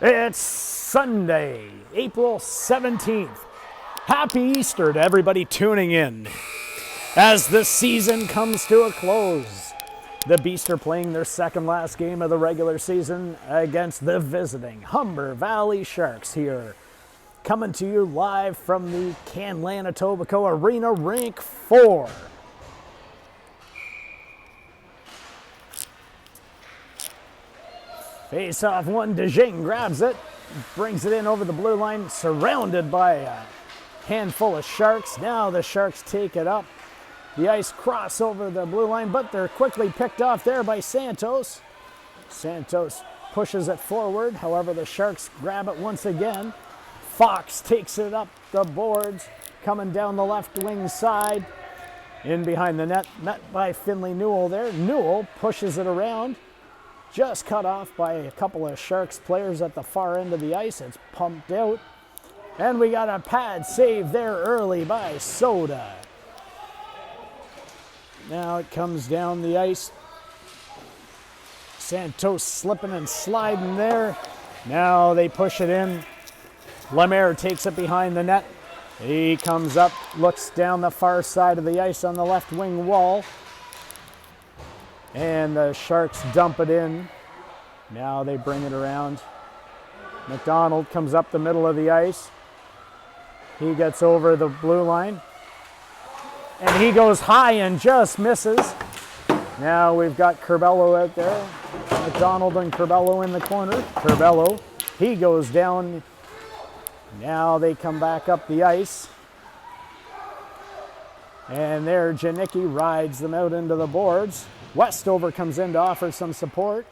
It's Sunday, April 17th. Happy Easter to everybody tuning in. As the season comes to a close, the Beasts are playing their second last game of the regular season against the visiting Humber Valley Sharks here. Coming to you live from the Canlan Etobicoke Arena, Rink 4. Face off one, DeJing grabs it, brings it in over the blue line, surrounded by a handful of Sharks. Now the Sharks take it up. The ice cross over the blue line, but they're quickly picked off there by Santos. Santos pushes it forward, however the Sharks grab it once again. Fox takes it up the boards, coming down the left wing side. In behind the net, met by Finley Newell there. Newell pushes it around. Just cut off by a couple of Sharks players at the far end of the ice. It's pumped out. And we got a pad save there early by Soda. Now it comes down the ice. Santos slipping and sliding there. Now they push it in. Lemaire takes it behind the net. He comes up, looks down the far side of the ice on the left wing wall. And the Sharks dump it in. Now they bring it around. McDonald comes up the middle of the ice. He gets over the blue line. And he goes high and just misses. Now we've got Curbelo out there. McDonald and Curbelo in the corner. Curbelo, he goes down. Now they come back up the ice. And there Janicki rides them out into the boards. Westover comes in to offer some support.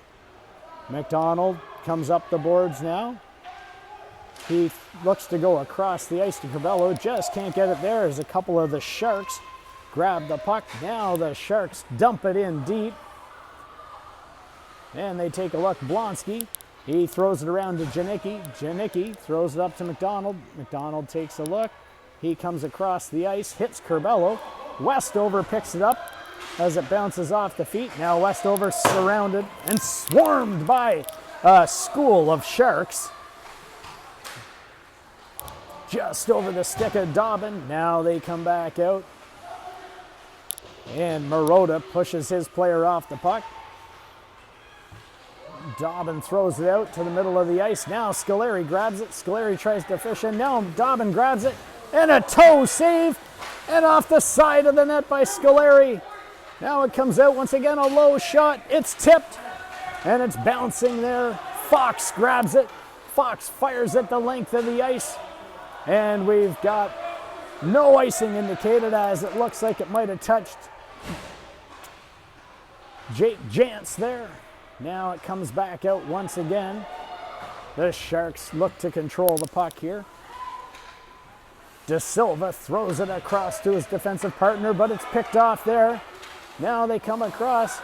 McDonald comes up the boards now. He looks to go across the ice to Curbelo. Just can't get it there as a couple of the Sharks grab the puck. Now the Sharks dump it in deep. And they take a look. Blonsky, he throws it around to Janicki. Janicki throws it up to McDonald. McDonald takes a look. He comes across the ice, hits Curbelo. Westover picks it up as it bounces off the feet. Now Westover surrounded and swarmed by a school of Sharks. Just over the stick of Dobbin. Now they come back out. And Marotta pushes his player off the puck. Dobbin throws it out to the middle of the ice. Now Scoleri grabs it. Scoleri tries to fish in. Now Dobbin grabs it. And a toe save. And off the side of the net by Scoleri. Now it comes out once again, a low shot. It's tipped. And it's bouncing there. Fox grabs it. Fox fires it the length of the ice. And we've got no icing indicated, as it looks like it might have touched Jake Jantz there. Now it comes back out once again. The Sharks look to control the puck here. De Silva throws it across to his defensive partner, but it's picked off there. Now they come across.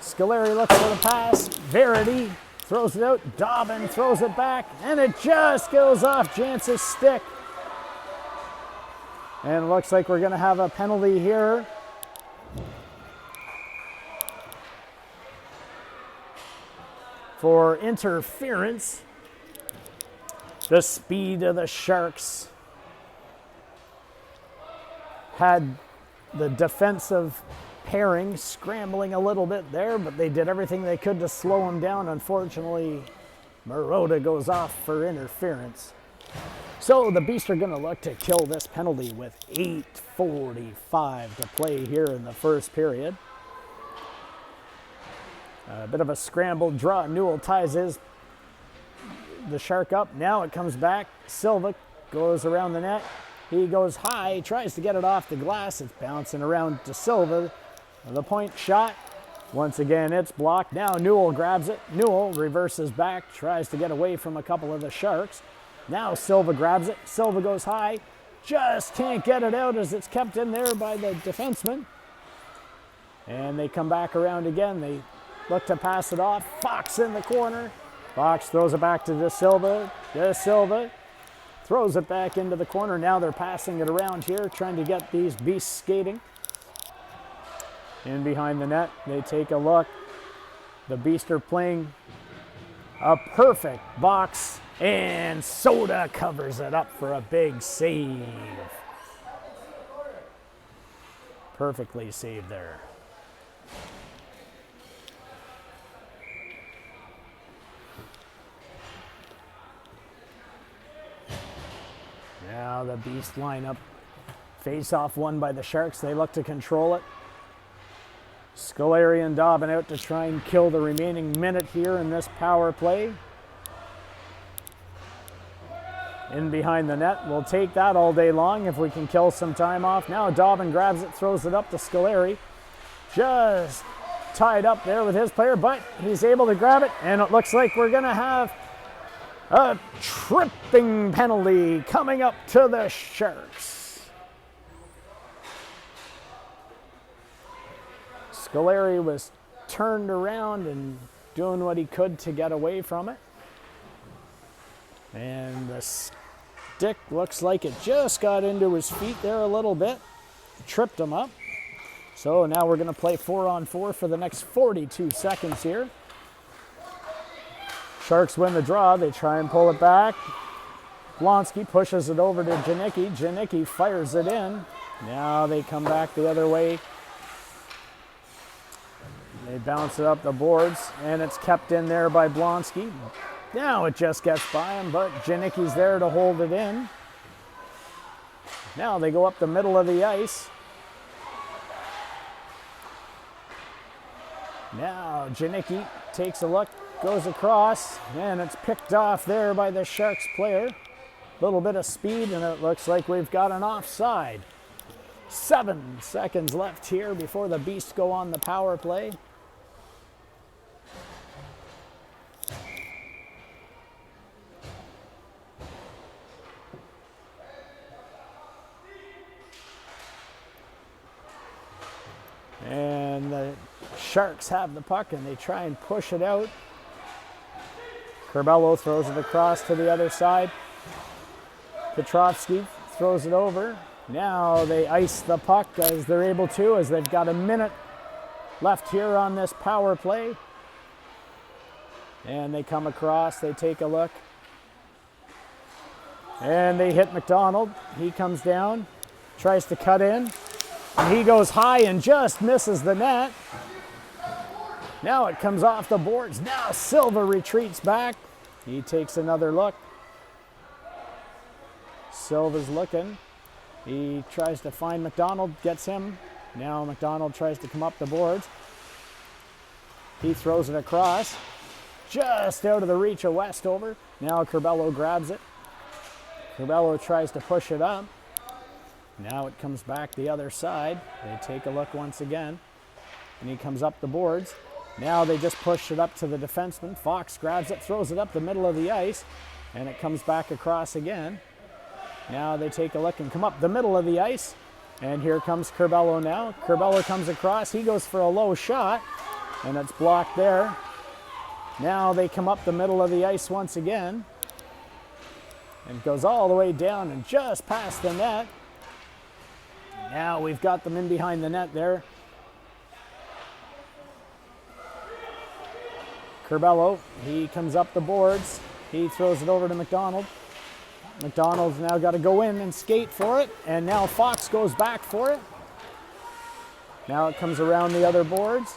Scoleri looks for the pass. Verity throws it out. Dobbin throws it back, and it just goes off Jantz's stick. And it looks like we're going to have a penalty here. For interference. The speed of the Sharks had the defensive pairing scrambling a little bit there, but they did everything they could to slow him down. Unfortunately, Marotta goes off for interference. So the Beasts are going to look to kill this penalty with 8:45 to play here in the first period. A bit of a scrambled draw. Newell ties the Shark up. Now it comes back. Silva goes around the net. He goes high, tries to get it off the glass. It's bouncing around to Silva. The point shot. Once again, it's blocked. Now Newell grabs it. Newell reverses back, tries to get away from a couple of the Sharks. Now Silva grabs it. Silva goes high. Just can't get it out as it's kept in there by the defenseman. And they come back around again. They look to pass it off. Fox in the corner. Fox throws it back to De Silva. De Silva throws it back into the corner. Now they're passing it around here, trying to get these beasts skating. In behind the net, they take a look. The Beasts are playing A perfect box, and Soda covers it up for a big save. Perfectly saved there. Now the Beast lineup. Face-off won by the Sharks. They look to control it. Scolari and Dobbin out to try and kill the remaining minute here in this power play. In behind the net. We'll take that all day long if we can kill some time off. Now Dobbin grabs it, throws it up to Scolari. Just tied up there with his player, but he's able to grab it, and it looks like we're going to have a tripping penalty coming up to the Sharks. Scolari was turned around and doing what he could to get away from it. And the stick looks like it just got into his feet there a little bit. Tripped him up. So now we're going to play 4-on-4 for the next 42 seconds here. Sharks win the draw. They try and pull it back. Blonsky pushes it over to Janicki. Janicki fires it in. Now they come back the other way. They bounce it up the boards, and it's kept in there by Blonsky. Now it just gets by him, but Janicki's there to hold it in. Now they go up the middle of the ice. Now Janicki takes a look, goes across, and it's picked off there by the Sharks player. A little bit of speed, and it looks like we've got an offside. 7 seconds left here before the Beasts go on the power play. And the Sharks have the puck, and they try and push it out. Curbelo throws it across to the other side. Petrovsky throws it over. Now they ice the puck as they're able to, as they've got a minute left here on this power play. And they come across, they take a look. And they hit McDonald. He comes down, tries to cut in. And he goes high and just misses the net. Now it comes off the boards. Now Silva retreats back. He takes another look. Silva's looking. He tries to find McDonald, gets him. Now McDonald tries to come up the boards. He throws it across. Just out of the reach of Westover. Now Curbelo grabs it. Curbelo tries to push it up. Now it comes back the other side. They take a look once again. And he comes up the boards. Now they just push it up to the defenseman. Fox grabs it, throws it up the middle of the ice. And it comes back across again. Now they take a look and come up the middle of the ice. And here comes Curbelo now. Curbelo comes across. He goes for a low shot. And it's blocked there. Now they come up the middle of the ice once again. And goes all the way down and just past the net. Now we've got them in behind the net there. Curbelo, he comes up the boards. He throws it over to McDonald. McDonald's now got to go in and skate for it. And now Fox goes back for it. Now it comes around the other boards.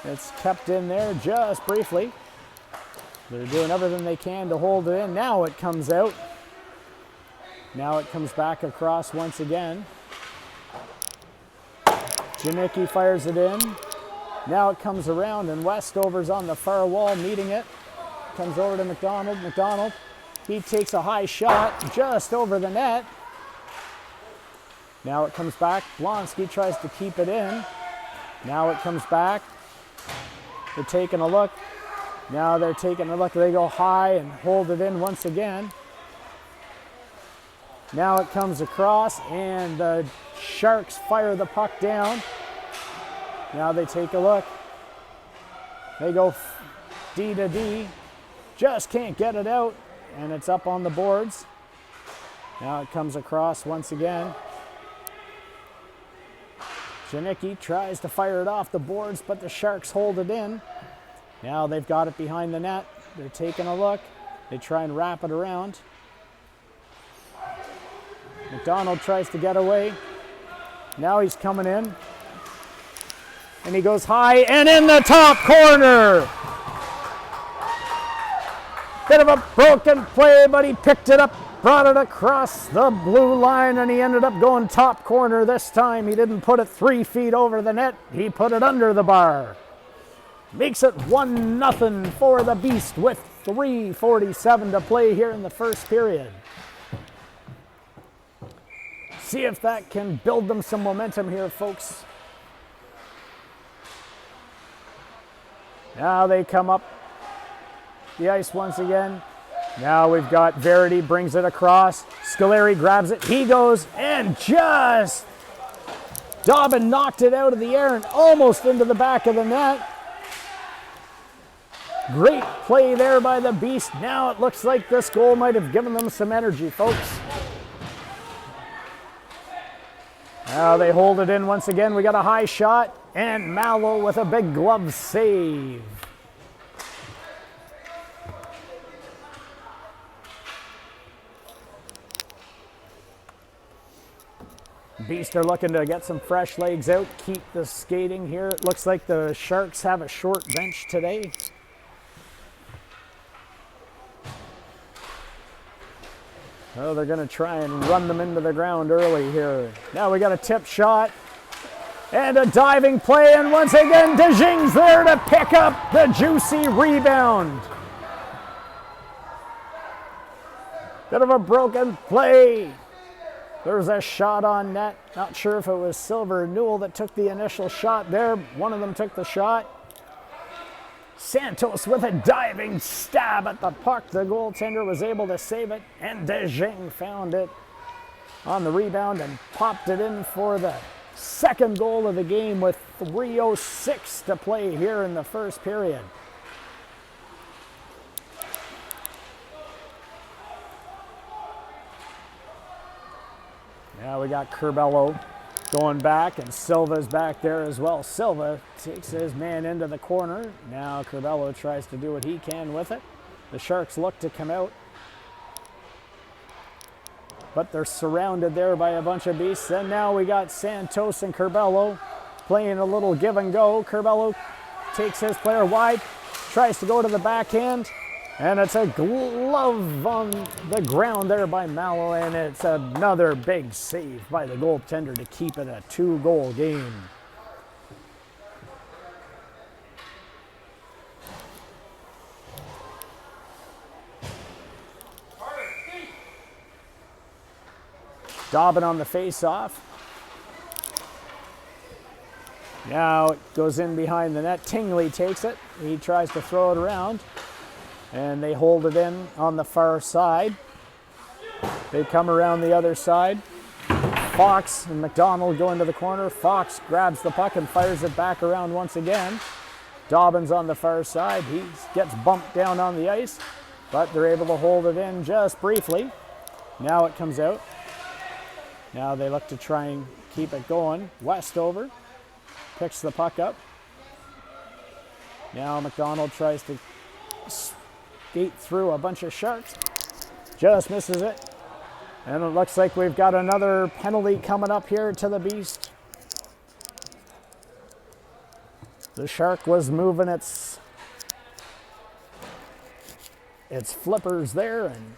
It's kept in there just briefly. They're doing everything they can to hold it in. Now it comes out. Now it comes back across once again. Janicki fires it in. Now it comes around, and Westover's on the far wall meeting it. Comes over to McDonald. McDonald, he takes a high shot just over the net. Now it comes back. Blonsky tries to keep it in. Now it comes back. They're taking a look. Now they're taking a look. They go high and hold it in once again. Now it comes across, and the Sharks fire the puck down. Now they take a look. They go D to D. Just can't get it out, and it's up on the boards. Now it comes across once again. Janicki tries to fire it off the boards, but the Sharks hold it in. Now they've got it behind the net. They're taking a look. They try and wrap it around. McDonald tries to get away. Now he's coming in. And he goes high and in the top corner. Bit of a broken play, but he picked it up, brought it across the blue line, and he ended up going top corner this time. He didn't put it 3 feet over the net. He put it under the bar. Makes it 1-0 for the Beast with 3:47 to play here in the first period. See if that can build them some momentum here, folks. Now they come up the ice once again. Now we've got Verity, brings it across. Scoleri grabs it. He goes and just... Dobbin knocked it out of the air and almost into the back of the net. Great play there by the Beast. Now it looks like this goal might have given them some energy, folks. Now they hold it in once again. We got a high shot, and Mallow with a big glove save. Beast are looking to get some fresh legs out, keep the skating here. It looks like the Sharks have a short bench today. Oh, they're going to try and run them into the ground early here. Now we got a tip shot and a diving play, and once again DeJong's there to pick up the juicy rebound. Bit of a broken play. There's a shot on net. Not sure if it was Silver or Newell that took the initial shot there. One of them took the shot. Santos with a diving stab at the puck. The goaltender was able to save it, and DeJong found it on the rebound and popped it in for the second goal of the game with 3:06 to play here in the first period. Now we got Curbelo going back, and Silva's back there as well. Silva takes his man into the corner. Now Curbelo tries to do what he can with it. The Sharks look to come out, but they're surrounded there by a bunch of Beasts. And now we got Santos and Curbelo playing a little give and go. Curbelo takes his player wide, tries to go to the backhand, and it's a glove on the ground there by Mallow, and it's another big save by the goaltender to keep it a 2-goal game. Dobbin on the face-off. Now it goes in behind the net. Tingley takes it. He tries to throw it around, and they hold it in on the far side. They come around the other side. Fox and McDonald go into the corner. Fox grabs the puck and fires it back around once again. Dobbin's on the far side. He gets bumped down on the ice, but they're able to hold it in just briefly. Now it comes out. Now they look to try and keep it going. Westover picks the puck up. Now McDonald tries to skate through a bunch of Sharks. Just misses it. And it looks like we've got another penalty coming up here to the Beast. The Shark was moving its flippers there and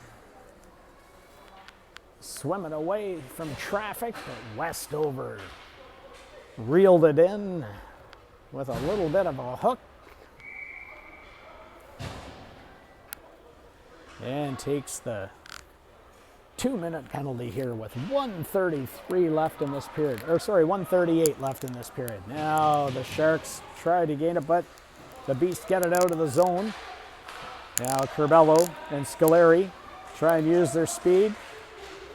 swimming away from traffic, but Westover reeled it in with a little bit of a hook and takes the 2-minute penalty here with 1:33 left in this period. Or sorry, 1:38 left in this period. Now the Sharks try to gain it, but the Beast get it out of the zone. Now Curbelo and Scoleri try and use their speed.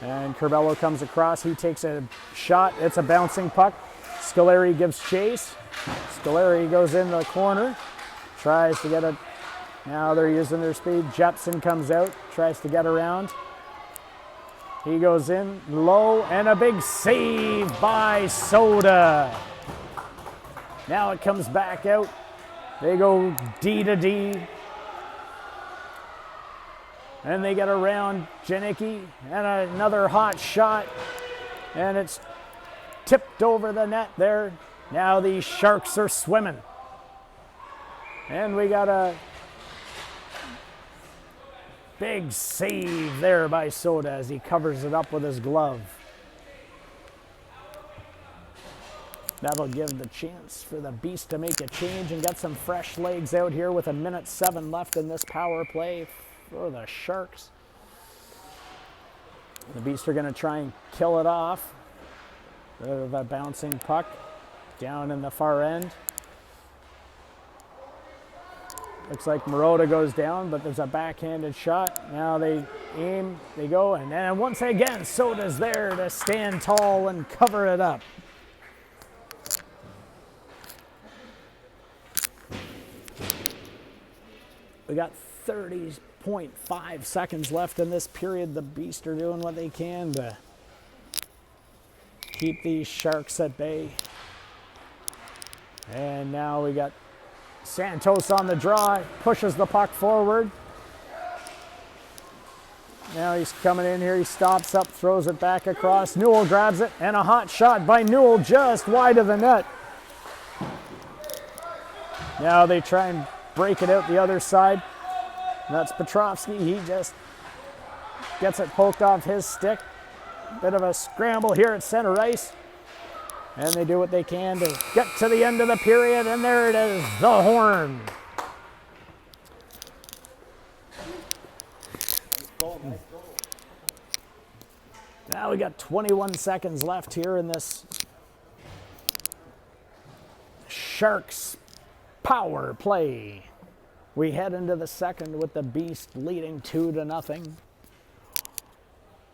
And Curbelo comes across. He takes a shot. It's a bouncing puck. Scoleri gives chase. Scoleri goes in the corner. Tries to get it. Now they're using their speed. Jepson comes out. Tries to get around. He goes in low, and a big save by Soda. Now it comes back out. They go D to D. And they get around Janicki, and another hot shot, and it's tipped over the net there. Now the Sharks are swimming. And we got a big save there by Soda as he covers it up with his glove. That'll give the chance for the Beast to make a change and get some fresh legs out here with 1:07 left in this power play for the Sharks. The Beast are going to try and kill it off. Bit of a bouncing puck down in the far end. Looks like Marotta goes down, but there's a backhanded shot. Now they aim, they go, and then once again, Soda's there to stand tall and cover it up. We got 30.5 seconds left in this period. The Beast are doing what they can to keep these Sharks at bay. And now we got Santos on the draw, pushes the puck forward. Now he's coming in here, he stops up, throws it back across. Newell grabs it, and a hot shot by Newell just wide of the net. Now they try and break it out the other side. That's Petrovsky. He just gets it poked off his stick. Bit of a scramble here at center ice. And they do what they can to get to the end of the period, and there it is, the horn. Now we got 21 seconds left here in this Sharks power play. We head into the second with the Beast leading 2-0.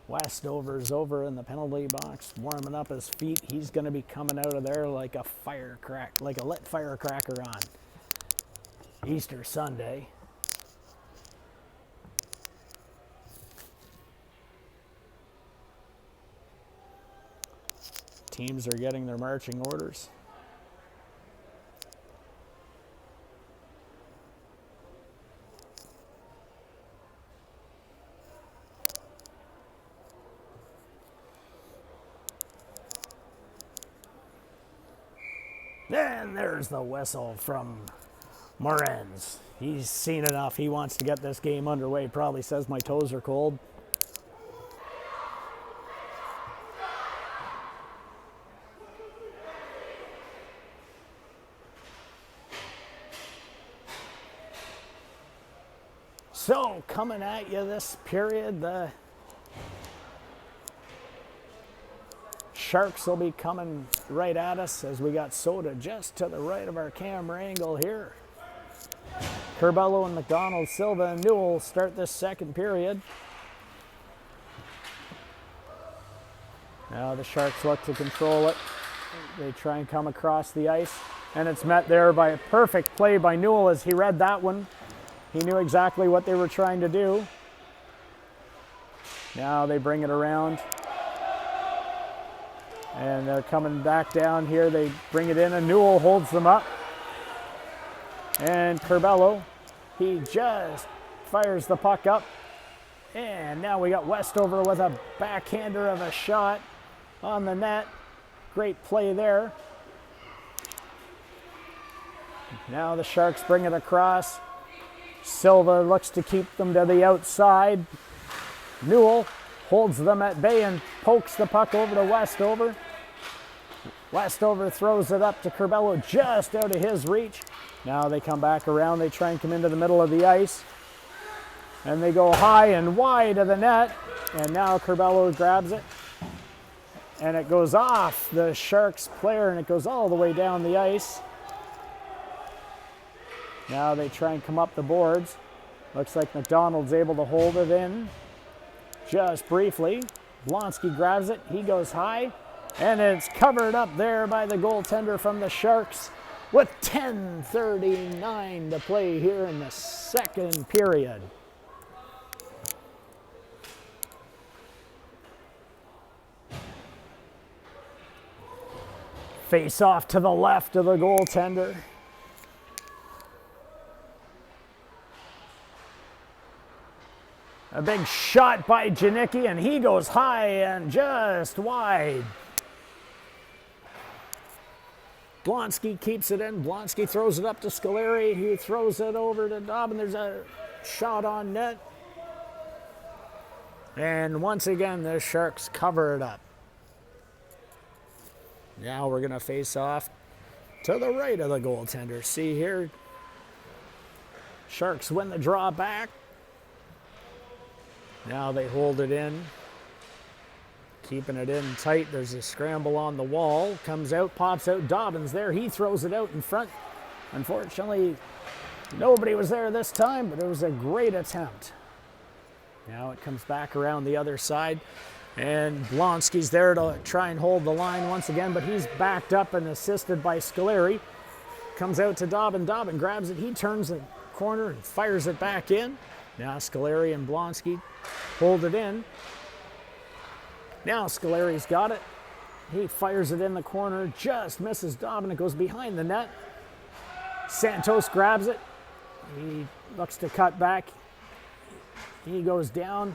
Westover's over in the penalty box, warming up his feet. He's going to be coming out of there like a lit firecracker on Easter Sunday. Teams are getting their marching orders. And there's the whistle from Morenz. He's seen enough. He wants to get this game underway. Probably says my toes are cold. So coming at you this period, the Sharks will be coming right at us as we got Soda just to the right of our camera angle here. Curbelo and McDonald, Silva, and Newell start this second period. Now the Sharks look to control it. They try and come across the ice, and it's met there by a perfect play by Newell as he read that one. He knew exactly what they were trying to do. Now they bring it around. And they're coming back down here. They bring it in, and Newell holds them up. And Curbelo, he just fires the puck up. And now we got Westover with a backhander of a shot on the net. Great play there. Now the Sharks bring it across. Silva looks to keep them to the outside. Newell holds them at bay and pokes the puck over to Westover. Westover throws it up to Curbelo just out of his reach. Now they come back around. They try and come into the middle of the ice. And they go high and wide of the net. And now Curbelo grabs it. And it goes off the Sharks player, and it goes all the way down the ice. Now they try and come up the boards. Looks like McDonald's able to hold it in just briefly. Blonsky grabs it. He goes high. And it's covered up there by the goaltender from the Sharks with 10:39 to play here in the second period. Face off to the left of the goaltender. A big shot by Janicki, and he goes high and just wide. Blonsky keeps it in. Blonsky throws it up to Scoleri. He throws it over to Dobbin. There's a shot on net. And once again, the Sharks cover it up. Now we're going to face off to the right of the goaltender. See here, Sharks win the draw back. Now they hold it in. Keeping it in tight. There's a scramble on the wall. Comes out, pops out. Dobbins there. He throws it out in front. Unfortunately, nobody was there this time, but it was a great attempt. Now it comes back around the other side. And Blonsky's there to try and hold the line once again, but he's backed up and assisted by Scoleri. Comes out to Dobbin. Dobbin grabs it. He turns the corner and fires it back in. Now Scoleri and Blonsky hold it in. Now Scoleri's got it. He fires it in the corner, just misses Dobbin. It goes behind the net. Santos grabs it. He looks to cut back. He goes down.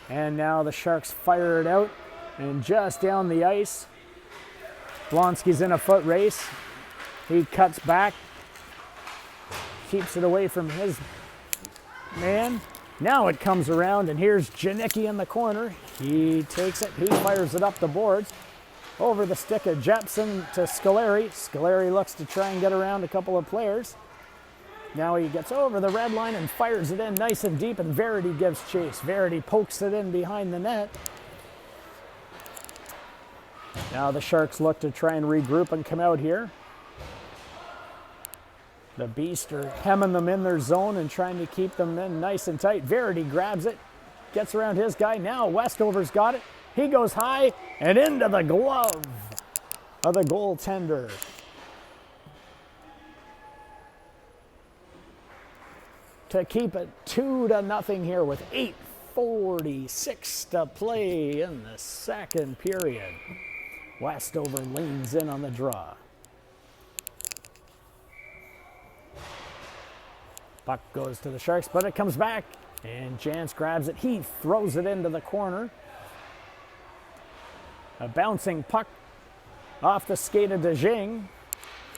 And now the Sharks fire it out. And just down the ice, Blonsky's in a foot race. He cuts back. Keeps it away from his man. Now it comes around, and here's Janicki in the corner. He takes it. He fires it up the boards. Over the stick of Jepson to Scoleri. Scoleri looks to try and get around a couple of players. Now he gets over the red line and fires it in nice and deep, and Verity gives chase. Verity pokes it in behind the net. Now the Sharks look to try and regroup and come out here. The Beast are hemming them in their zone and trying to keep them in nice and tight. Verity grabs it, gets around his guy. Now Westover's got it. He goes high and into the glove of the goaltender. To keep it 2-0 here with 8:46 to play in the second period. Westover leans in on the draw. Puck goes to the Sharks, but it comes back, and Jantz grabs it. He throws it into the corner. A bouncing puck off the skate of DeJing.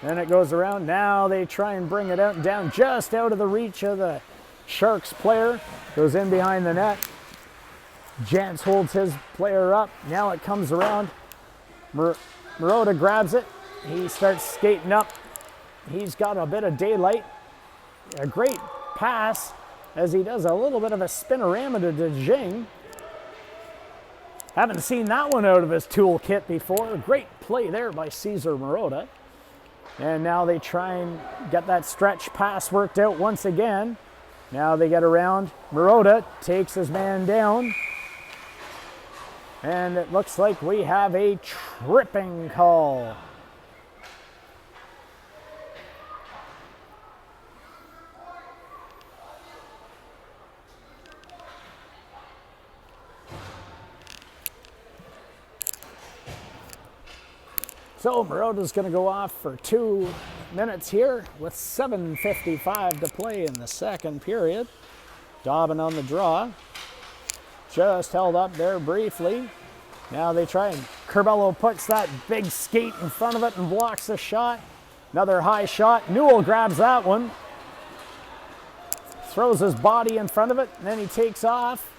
Then it goes around. Now they try and bring it out and down, just out of the reach of the Sharks player. Goes in behind the net. Jantz holds his player up. Now it comes around. Marotta grabs it. He starts skating up. He's got a bit of daylight. A great pass as he does a little bit of a spinorama to DeJing. Haven't seen that one out of his toolkit before. Great play there by Cesar Marotta. And now they try and get that stretch pass worked out once again. Now they get around. Marotta takes his man down. And it looks like we have a tripping call. So Marotta's going to go off for 2 minutes here with 7:55 to play in the second period. Dobbin on the draw. Just held up there briefly. Now they try and Curbelo puts that big skate in front of it and blocks the shot. Another high shot. Newell grabs that one. Throws his body in front of it, and then he takes off.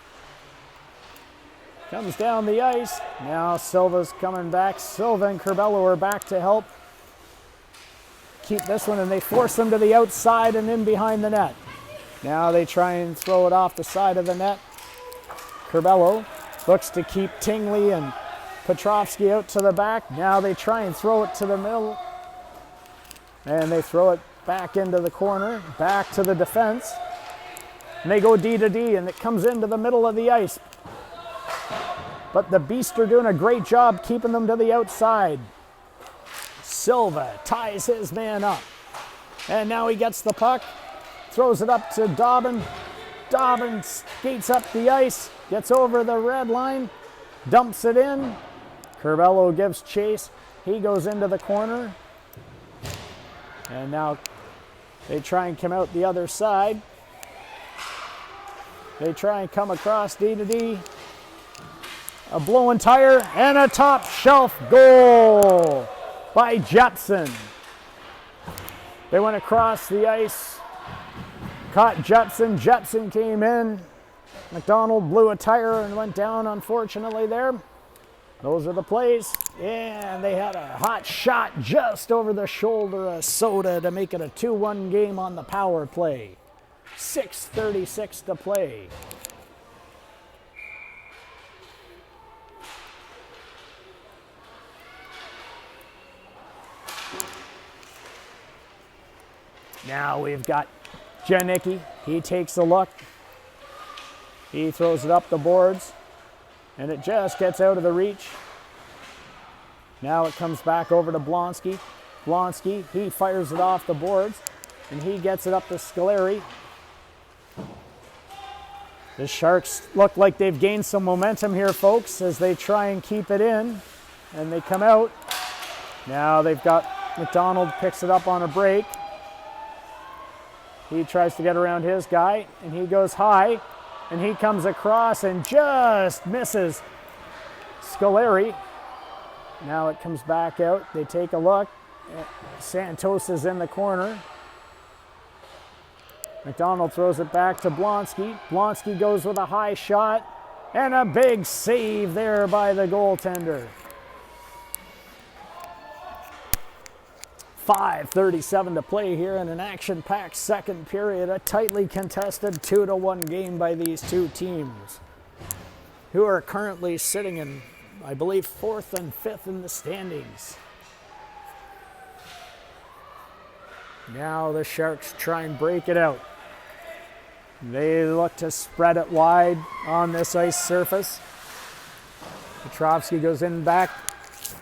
Comes down the ice. Now Silva's coming back. Silva and Curbelo are back to help keep this one, and they force them to the outside and in behind the net. Now they try and throw it off the side of the net. Curbelo looks to keep Tingley and Petrovsky out to the back. Now they try and throw it to the middle. And they throw it back into the corner, back to the defense. And they go D to D, and it comes into the middle of the ice. But the Beasts are doing a great job keeping them to the outside. Silva ties his man up. And now he gets the puck. Throws it up to Dobbin. Dobbin skates up the ice. Gets over the red line. Dumps it in. Curbelo gives chase. He goes into the corner. And now they try and come out the other side. They try and come across D to D. A blown tire and a top shelf goal by Jepson. They went across the ice, caught Jepson. Jepson came in. McDonald blew a tire and went down, unfortunately, there. Those are the plays. And they had a hot shot just over the shoulder of Soda to make it a 2-1 game on the power play. 6:36 to play. Now we've got Janicki. He takes a look. He throws it up the boards, and it just gets out of the reach. Now it comes back over to Blonsky. Blonsky, he fires it off the boards, and he gets it up to Scoleri. The Sharks look like they've gained some momentum here, folks, as they try and keep it in, and they come out. Now they've got McDonald picks it up on a break. He tries to get around his guy, and he goes high, and he comes across and just misses Scoleri. Now it comes back out. They take a look. Santos is in the corner. McDonald throws it back to Blonsky. Blonsky goes with a high shot, and a big save there by the goaltender. 5:37 to play here in an action-packed second period. A tightly contested 2-1 game by these two teams, who are currently sitting in, I believe, 4th and 5th in the standings. Now the Sharks try and break it out. They look to spread it wide on this ice surface. Petrovsky goes in back.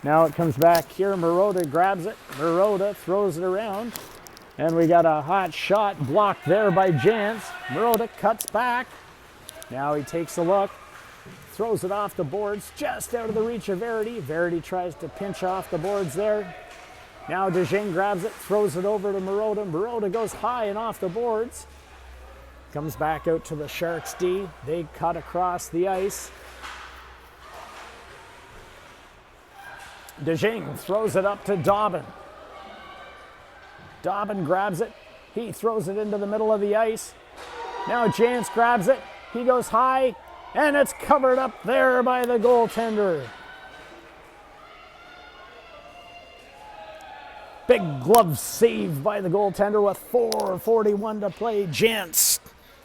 Now it comes back here. Marotta grabs it. Marotta throws it around. And we got a hot shot blocked there by Jantz. Marotta cuts back. Now he takes a look. Throws it off the boards just out of the reach of Verity. Verity tries to pinch off the boards there. Now Dejean grabs it, throws it over to Marotta. Marotta goes high and off the boards. Comes back out to the Sharks D. They cut across the ice. Dejean throws it up to Dobbin. Dobbin grabs it. He throws it into the middle of the ice. Now Jantz grabs it. He goes high, and it's covered up there by the goaltender. Big glove save by the goaltender with 4:41 to play. Jantz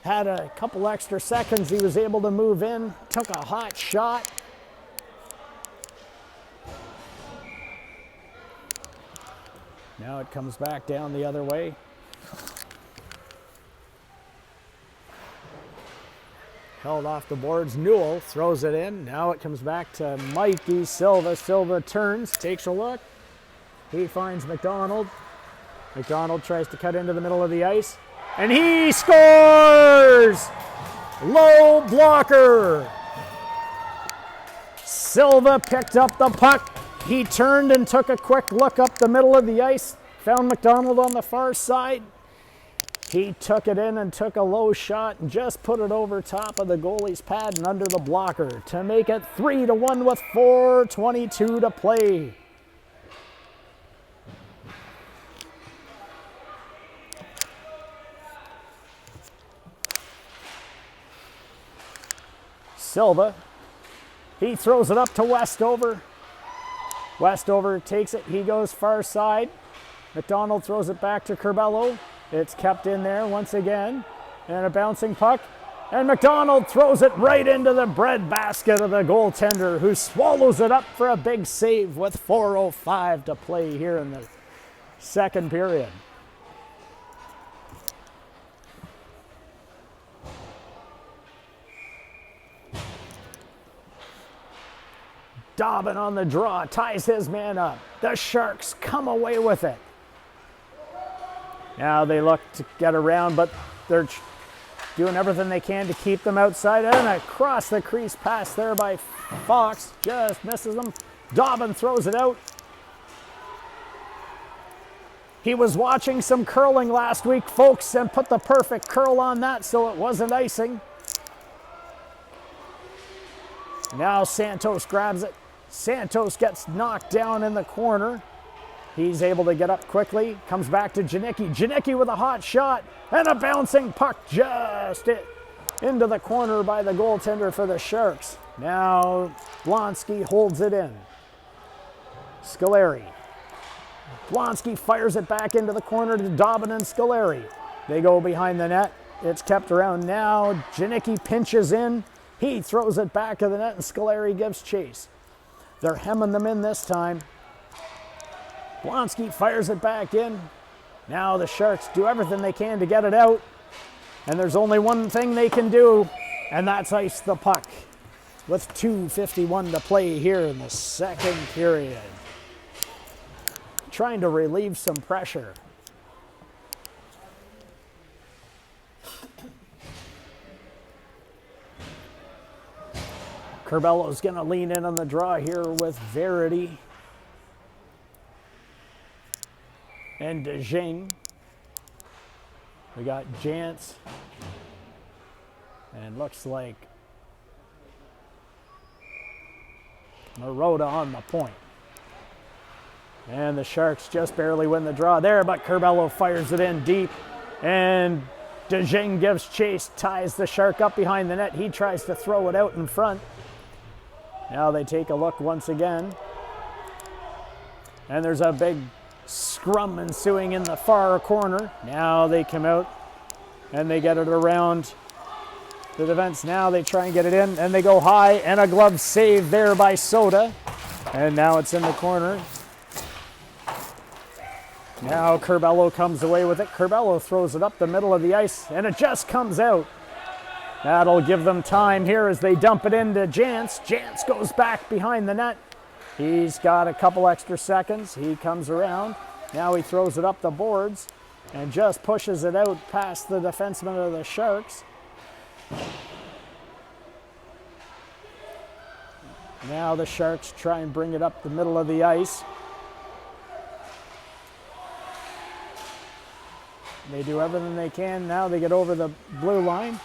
had a couple extra seconds. He was able to move in, took a hot shot. Now it comes back down the other way. Held off the boards. Newell throws it in. Now it comes back to Mikey Silva. Silva turns, takes a look. He finds McDonald. McDonald tries to cut into the middle of the ice, and he scores! Low blocker. Silva picked up the puck. He turned and took a quick look up the middle of the ice, found McDonald on the far side. He took it in and took a low shot and just put it over top of the goalie's pad and under the blocker to make it 3-1 with 4:22 to play. Silva, he throws it up to Westover. Westover takes it, he goes far side. McDonald throws it back to Curbelo. It's kept in there once again. And a bouncing puck. And McDonald throws it right into the breadbasket of the goaltender, who swallows it up for a big save with 4:05 to play here in the second period. Dobbin on the draw, ties his man up. The Sharks come away with it. Now they look to get around, but they're doing everything they can to keep them outside. And across the crease pass there by Fox, just misses them. Dobbin throws it out. He was watching some curling last week, folks, and put the perfect curl on that so it wasn't icing. Now Santos grabs it. Santos gets knocked down in the corner. He's able to get up quickly. Comes back to Janicki. Janicki with a hot shot. And a bouncing puck just into the corner by the goaltender for the Sharks. Now Blonsky holds it in. Scoleri. Blonsky fires it back into the corner to Dobbin and Scoleri. They go behind the net. It's kept around now. Janicki pinches in. He throws it back to the net and Scoleri gives chase. They're hemming them in this time. Blonsky fires it back in. Now the Sharks do everything they can to get it out. And there's only one thing they can do, and that's ice the puck. With 2:51 to play here in the second period. Trying to relieve some pressure. Curbello's going to lean in on the draw here with Verity and DeJing. We got Jantz, and looks like Marotta on the point. And the Sharks just barely win the draw there, but Curbello fires it in deep, and DeJing gives chase, ties the Shark up behind the net. He tries to throw it out in front. Now they take a look once again. And there's a big scrum ensuing in the far corner. Now they come out and they get it around the defense. Now they try and get it in, and they go high, and a glove save there by Soda. And now it's in the corner. Now Curbello comes away with it. Curbello throws it up the middle of the ice, and it just comes out. That'll give them time here as they dump it into Jantz. Jantz goes back behind the net. He's got a couple extra seconds. He comes around. Now he throws it up the boards and just pushes it out past the defenseman of the Sharks. Now the Sharks try and bring it up the middle of the ice. They do everything they can. Now they get over the blue line.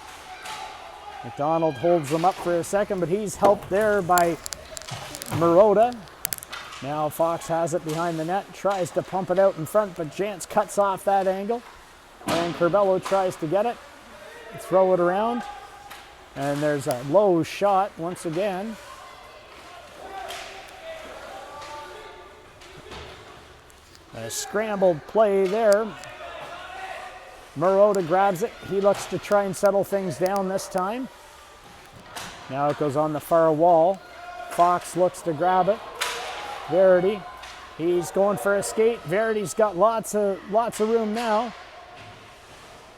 McDonald holds them up for a second, but he's helped there by Marotta. Now Fox has it behind the net, tries to pump it out in front, but Jantz cuts off that angle. And Curbello tries to get it, throw it around. And there's a low shot once again. A scrambled play there. Marotta grabs it. He looks to try and settle things down this time. Now it goes on the far wall. Fox looks to grab it. Verity, he's going for a skate. Verity's got lots of room now.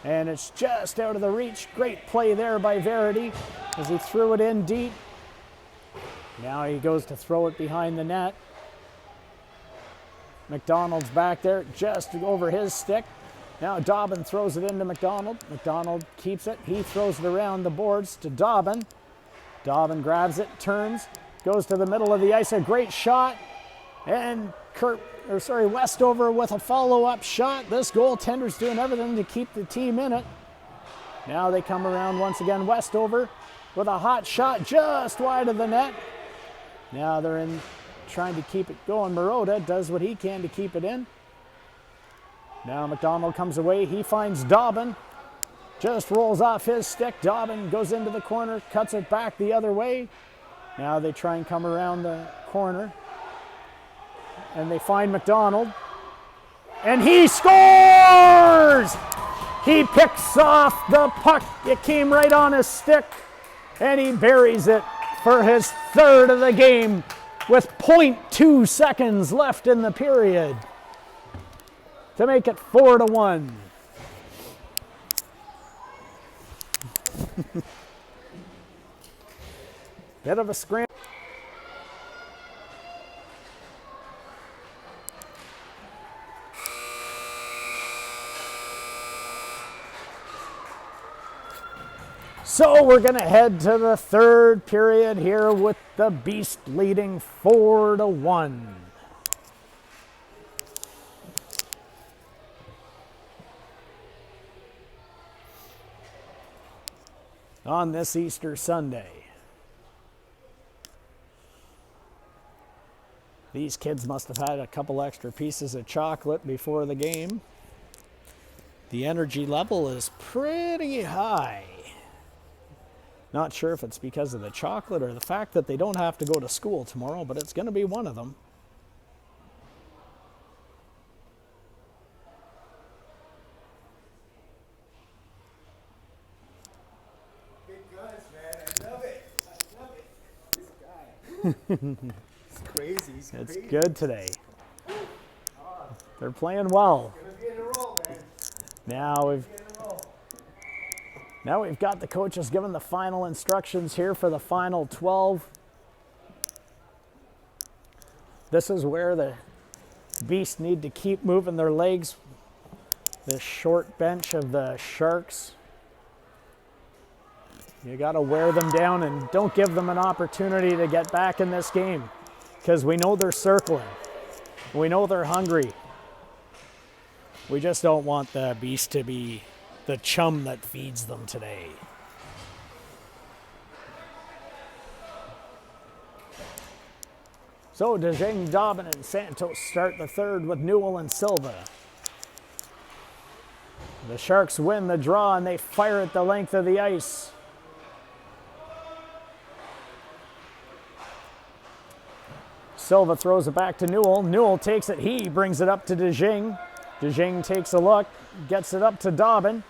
And it's just out of the reach. Great play there by Verity as he threw it in deep. Now he goes to throw it behind the net. McDonald's back there just over his stick. Now Dobbin throws it into McDonald. McDonald keeps it. He throws it around the boards to Dobbin. Dobbin grabs it, turns, goes to the middle of the ice. A great shot. And Westover with a follow-up shot. This goaltender's doing everything to keep the team in it. Now they come around once again. Westover with a hot shot just wide of the net. Now they're in trying to keep it going. Marotta does what he can to keep it in. Now McDonald comes away. He finds Dobbin. Just rolls off his stick. Dobbin goes into the corner, cuts it back the other way. Now they try and come around the corner. And they find McDonald. And he scores! He picks off the puck. It came right on his stick. And he buries it for his third of the game with 0.2 seconds left in the period to make it 4-1. Bit of a scramble. So we're going to head to the third period here with the Beast leading 4-1. On this Easter Sunday. These kids must have had a couple extra pieces of chocolate before the game. The energy level is pretty high. Not sure if it's because of the chocolate or the fact that they don't have to go to school tomorrow, but it's going to be one of them. Big guns, man. I love it. I love it. This guy. It's crazy. He's It's crazy. good today. They're playing well. Gonna be in a roll, man. Now we've got the coaches giving the final instructions here for the final 12. This is where the Beasts need to keep moving their legs. This short bench of the Sharks. You got to wear them down and don't give them an opportunity to get back in this game, because we know they're circling. We know they're hungry. We just don't want the Beast to be the chum that feeds them today. So DeJing, Dobbin, and Santos start the third with Newell and Silva. The Sharks win the draw and they fire at the length of the ice. Silva throws it back to Newell. Newell takes it. He brings it up to DeJing. DeJing takes a look, gets it up to Dobbin.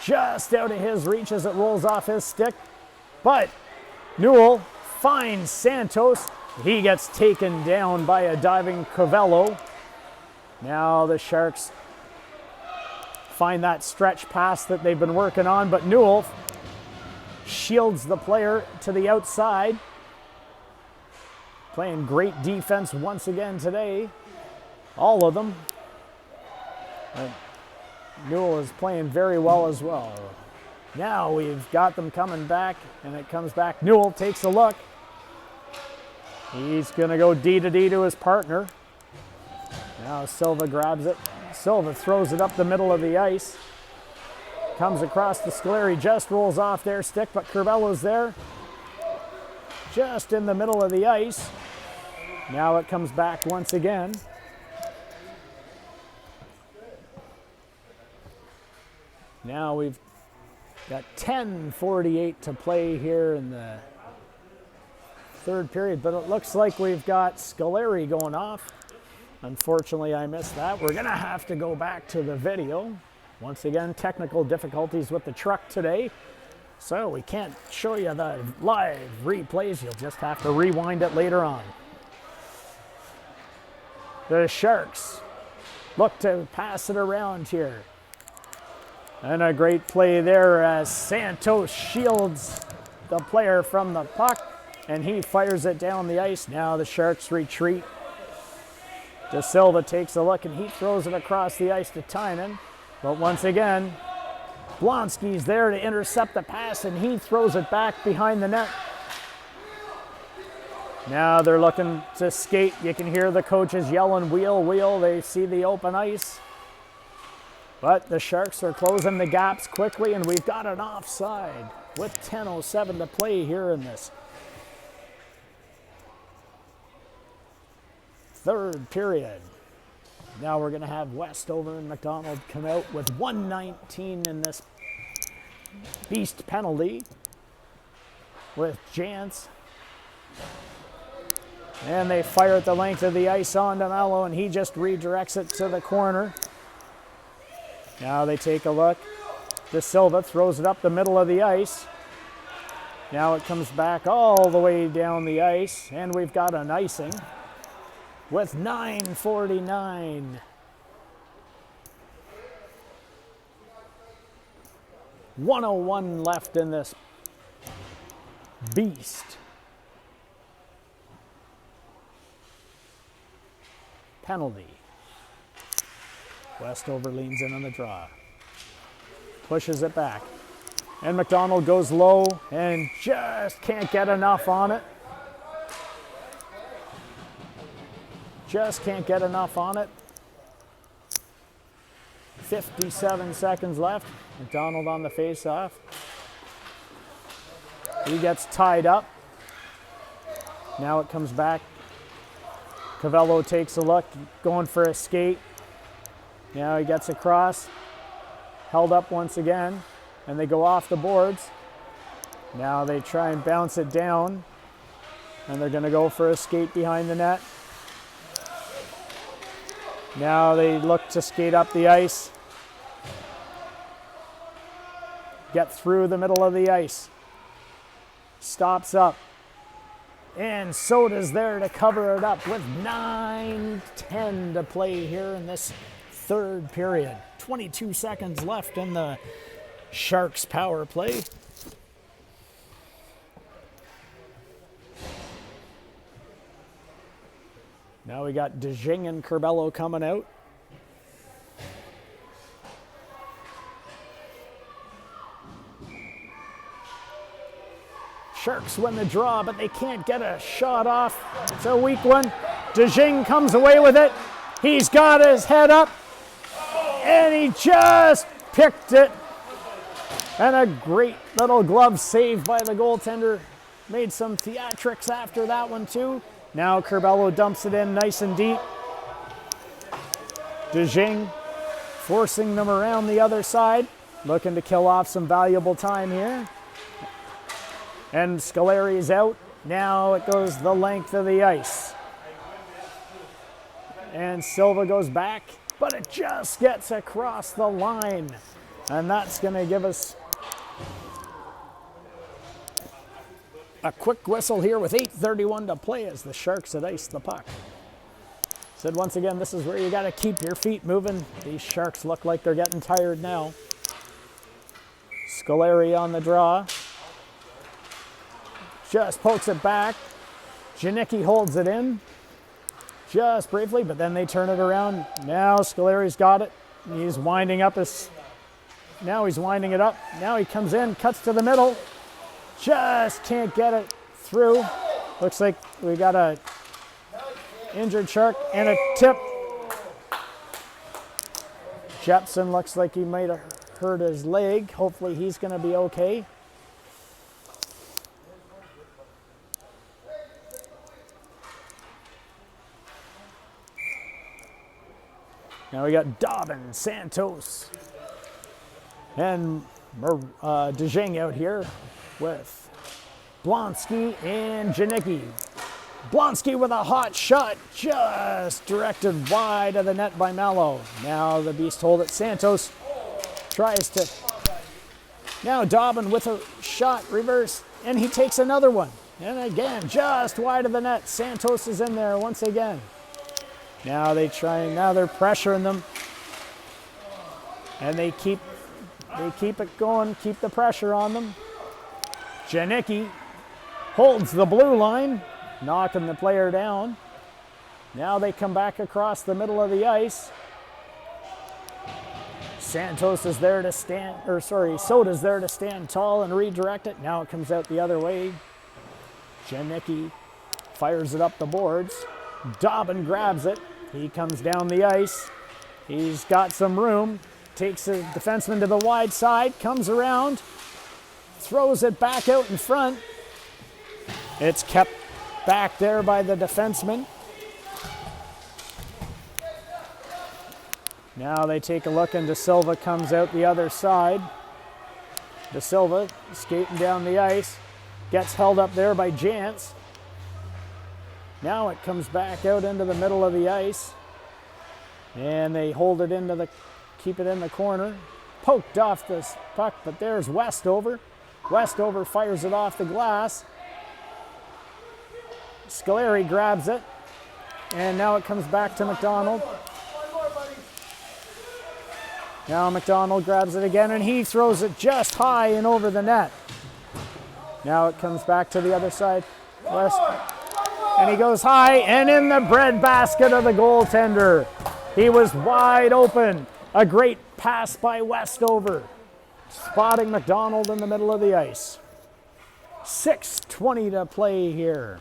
Just out of his reach as it rolls off his stick. But Newell finds Santos. He gets taken down by a diving Covello. Now the Sharks find that stretch pass that they've been working on, but Newell shields the player to the outside. Playing great defense once again today. All of them. And Newell is playing very well as well. Now we've got them coming back, and it comes back. Newell takes a look. He's going to go D to D to his partner. Now Silva grabs it. Silva throws it up the middle of the ice. Comes across to Scolari, just rolls off their stick, but Curvello's there. Just in the middle of the ice. Now it comes back once again. Now we've got 10:48 to play here in the third period, but it looks like we've got Scolari going off. Unfortunately, I missed that. We're gonna have to go back to the video. Once again, technical difficulties with the truck today. So we can't show you the live replays. You'll just have to rewind it later on. The Sharks look to pass it around here. And a great play there as Santos shields the player from the puck, and he fires it down the ice. Now the Sharks retreat. De Silva takes a look, and he throws it across the ice to Tynan. But once again, Blonsky's there to intercept the pass, and he throws it back behind the net. Now they're looking to skate. You can hear the coaches yelling, wheel, wheel. They see the open ice. But the Sharks are closing the gaps quickly, and we've got an offside with 10:07 to play here in this third period. Now we're going to have Westover and McDonald come out with 1:19 in this Beast penalty with Jantz. And they fire at the length of the ice on to Mello, and he just redirects it to the corner. Now they take a look. De Silva throws it up the middle of the ice. Now it comes back all the way down the ice, and we've got an icing with 9:49. 1:01 left in this Beast penalty. Westover leans in on the draw. Pushes it back. And McDonald goes low and just can't get enough on it. Just can't get enough on it. 57 seconds left. McDonald on the face-off. He gets tied up. Now it comes back Cavello takes a look, going for a skate. Now he gets across, held up once again, and they go off the boards. Now they try and bounce it down, and they're going to go for a skate behind the net. Now they look to skate up the ice. Get through the middle of the ice. Stops up. And Soda's there to cover it up with 9:10 to play here in this third period. 22 seconds left in the Sharks power play. Now we got DeJing and Curbelo coming out. Sharks win the draw, but they can't get a shot off. It's a weak one. DeJing comes away with it. He's got his head up, and he just picked it. And a great little glove save by the goaltender. Made some theatrics after that one too. Now Curbelo dumps it in nice and deep. DeJing forcing them around the other side, looking to kill off some valuable time here. And Scolari's out. Now it goes the length of the ice. And Silva goes back, but it just gets across the line. And that's going to give us a quick whistle here with 8:31 to play as the Sharks had iced the puck. Said once again, this is where you got to keep your feet moving. These Sharks look like they're getting tired now. Scolari on the draw. Just pokes it back. Janicki holds it in just briefly, but then they turn it around. Now Scolari's got it. He's winding up his... Now he's winding it up. Now he comes in, cuts to the middle. Just can't get it through. Looks like we got a injured Shark and a tip. Jepson looks like he might have hurt his leg. Hopefully he's going to be okay. Now we got Dobbin, Santos, and DeJing out here with Blonsky and Janicki. Blonsky with a hot shot, just directed wide of the net by Mallow. Now the Beast hold it. Santos tries to... Now Dobbin with a shot, reverse, and he takes another one. And again, just wide of the net. Santos is in there once again. Now they're pressuring them. And they keep it going, keep the pressure on them. Janicki holds the blue line, knocking the player down. Now they come back across the middle of the ice. Soda's there to stand tall and redirect it. Now it comes out the other way. Janicki fires it up the boards. Dobbin grabs it. He comes down the ice. He's got some room. Takes a defenseman to the wide side. Comes around. Throws it back out in front. It's kept back there by the defenseman. Now they take a look and De Silva comes out the other side. De Silva skating down the ice. Gets held up there by Jantz. Now it comes back out into the middle of the ice. And they hold it keep it in the corner. Poked off this puck, but there's Westover. Westover fires it off the glass. Scolari grabs it. And now it comes back to McDonald. Now McDonald grabs it again, and he throws it just high and over the net. Now it comes back to the other side. West. And he goes high and in the breadbasket of the goaltender. He was wide open. A great pass by Westover, spotting McDonald in the middle of the ice. 6:20 to play here.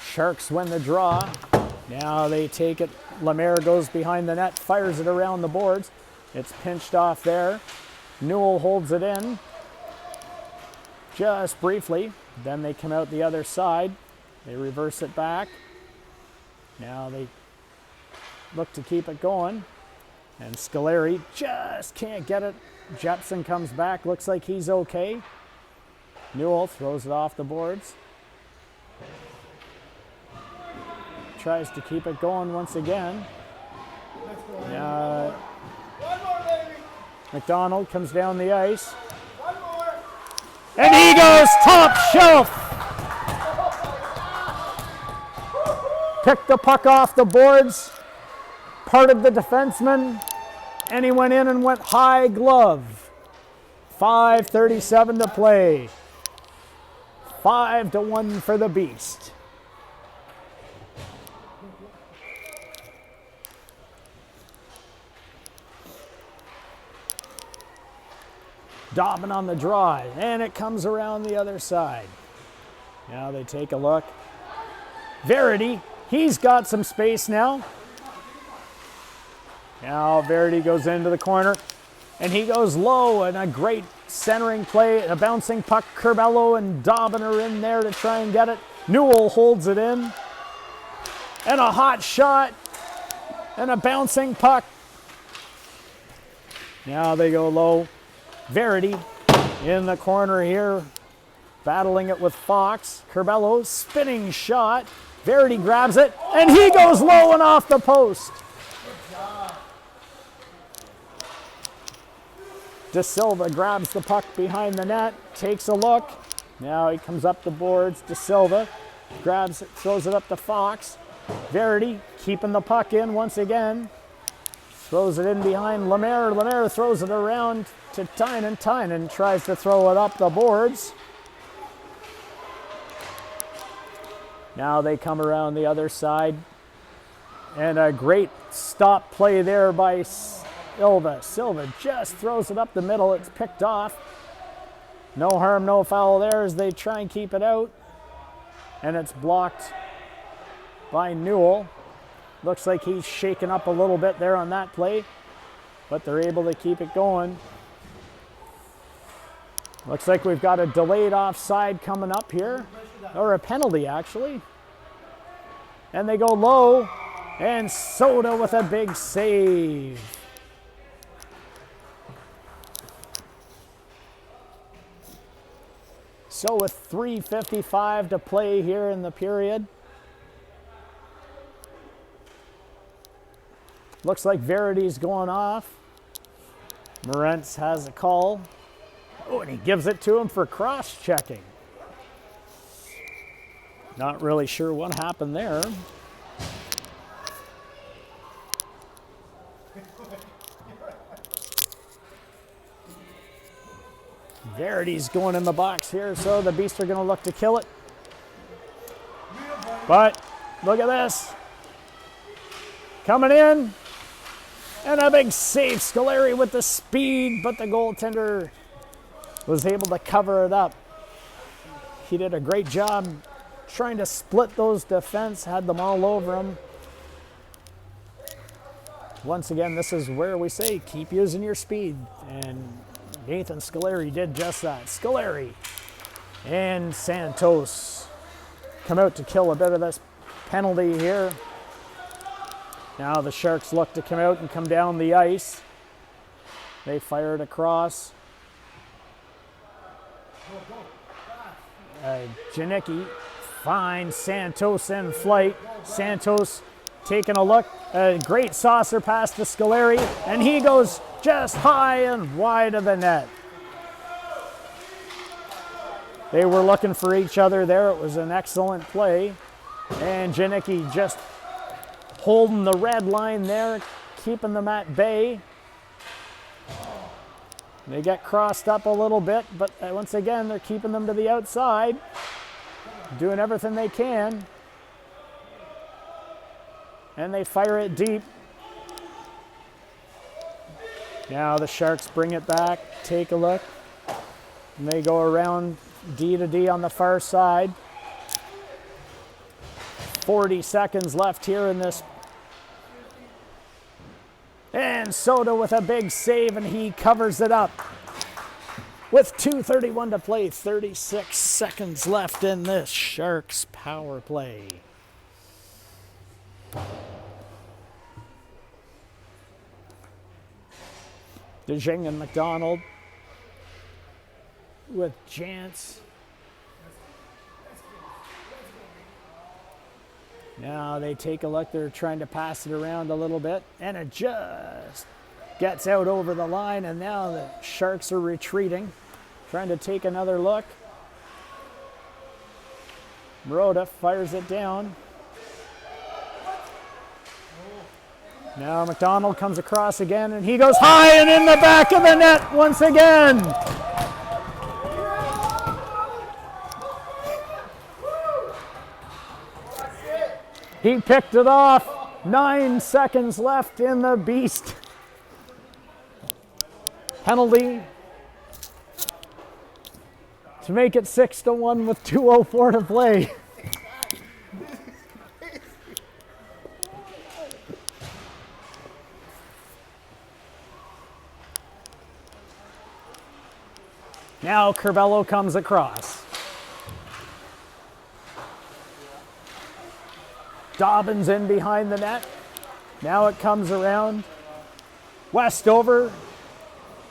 Sharks win the draw. Now they take it. Lemaire goes behind the net, fires it around the boards. It's pinched off there. Newell holds it in. just briefly. Then they come out the other side. They reverse it back. Now they look to keep it going. And Scoleri just can't get it. Jepson comes back. Looks like he's okay. Newell throws it off the boards. Tries to keep it going once again. McDonald comes down the ice. And he goes top shelf. Picked the puck off the boards. Parted the defenseman. And he went in and went high glove. 5:37 to play. 5-1 for the Beast. Dobbin on the drive, and it comes around the other side. Now they take a look. Verity, he's got some space now. Now Verity goes into the corner, and he goes low, and a great centering play, a bouncing puck. Curbelo and Dobbin are in there to try and get it. Newell holds it in, and a hot shot, and a bouncing puck. Now they go low. Verity in the corner here, battling it with Fox. Curbelo, spinning shot. Verity grabs it, and he goes low and off the post. De Silva grabs the puck behind the net, takes a look. Now he comes up the boards. De Silva grabs it, throws it up to Fox. Verity keeping the puck in once again. Throws it in behind Lemaire. Lemaire throws it around to Tynan. Tynan tries to throw it up the boards. Now they come around the other side. And a great stop play there by Silva. Silva just throws it up the middle. It's picked off. No harm, no foul there as they try and keep it out. And it's blocked by Newell. Looks like he's shaken up a little bit there on that play, but they're able to keep it going. Looks like we've got a delayed offside coming up here, or a penalty actually. And they go low, and Soda with a big save. So with 3:55 to play here in the period, looks like Verity's going off. Morentz has a call. Oh, and he gives it to him for cross-checking. Not really sure what happened there. Verity's going in the box here, so the Beasts are going to look to kill it. But look at this. Coming in. And a big save. Scoleri with the speed, but the goaltender was able to cover it up. He did a great job trying to split those defense, had them all over him. Once again, this is where we say keep using your speed. And Nathan Scoleri did just that. Scoleri and Santos come out to kill a bit of this penalty here. Now the Sharks look to come out and come down the ice. They fire it across. Janicki finds Santos in flight. Santos taking a look. A great saucer pass to Scoleri, and he goes just high and wide of the net. They were looking for each other there. It was an excellent play. And Janicki just holding the red line there, keeping them at bay. They get crossed up a little bit, but once again, they're keeping them to the outside, doing everything they can. And they fire it deep. Now the Sharks bring it back, take a look. And they go around D to D on the far side. 40 seconds left here in this. And Soda with a big save, and he covers it up. with 2:31 to play, 36 seconds left in this Sharks power play. DeJing and McDonald with Jantz. Now they take a look. They're trying to pass it around a little bit, and it just gets out over the line, and now the Sharks are retreating, trying to take another look. Mroda fires it down. Now McDonald comes across again, and he goes high and in the back of the net once again. He picked it off. 9 seconds left in the beast. Penalty to make it 6-1 with 2:04 to play. Now Curbelo comes across. Dobbins in behind the net. Now it comes around. Westover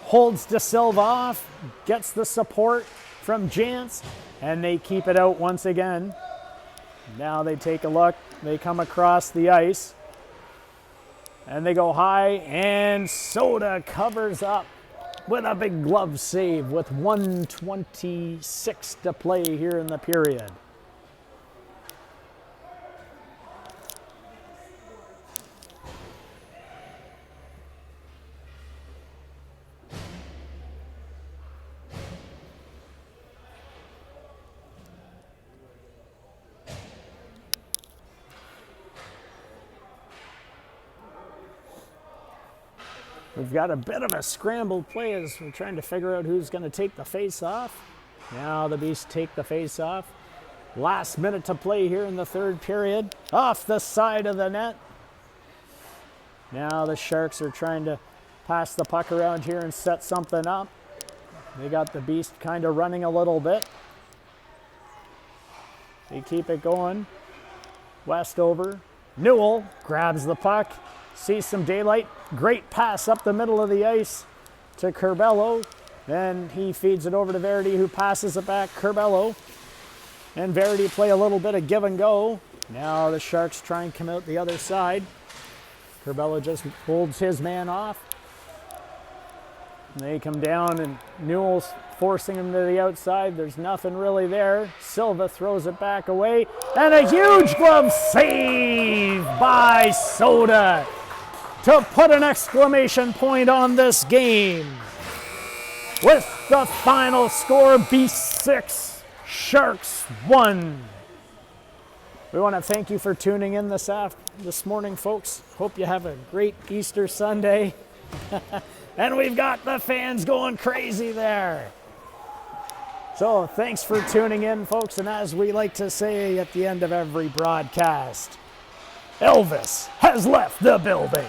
holds De Silva off, gets the support from Jantz, and they keep it out once again. Now they take a look. They come across the ice, and they go high, and Soda covers up with a big glove save with 1:26 to play here in the period. We've got a bit of a scrambled play as we're trying to figure out who's going to take the face off. Now the Beasts take the face off. Last minute to play here in the third period. Off the side of the net. Now the Sharks are trying to pass the puck around here and set something up. They got the Beast kind of running a little bit. They keep it going. Westover. Newell grabs the puck. Sees some daylight. Great pass up the middle of the ice to Curbelo. Then he feeds it over to Verity, who passes it back. Curbelo and Verity play a little bit of give and go. Now the Sharks try and come out the other side. Curbelo just holds his man off. They come down, and Newell's forcing him to the outside. There's nothing really there. Silva throws it back away, and a huge glove save by Soda to put an exclamation point on this game. With the final score, Beast 6, Sharks 1. We want to thank you for tuning in this morning, folks. Hope you have a great Easter Sunday. And we've got the fans going crazy there. So thanks for tuning in, folks. And as we like to say at the end of every broadcast, Elvis has left the building.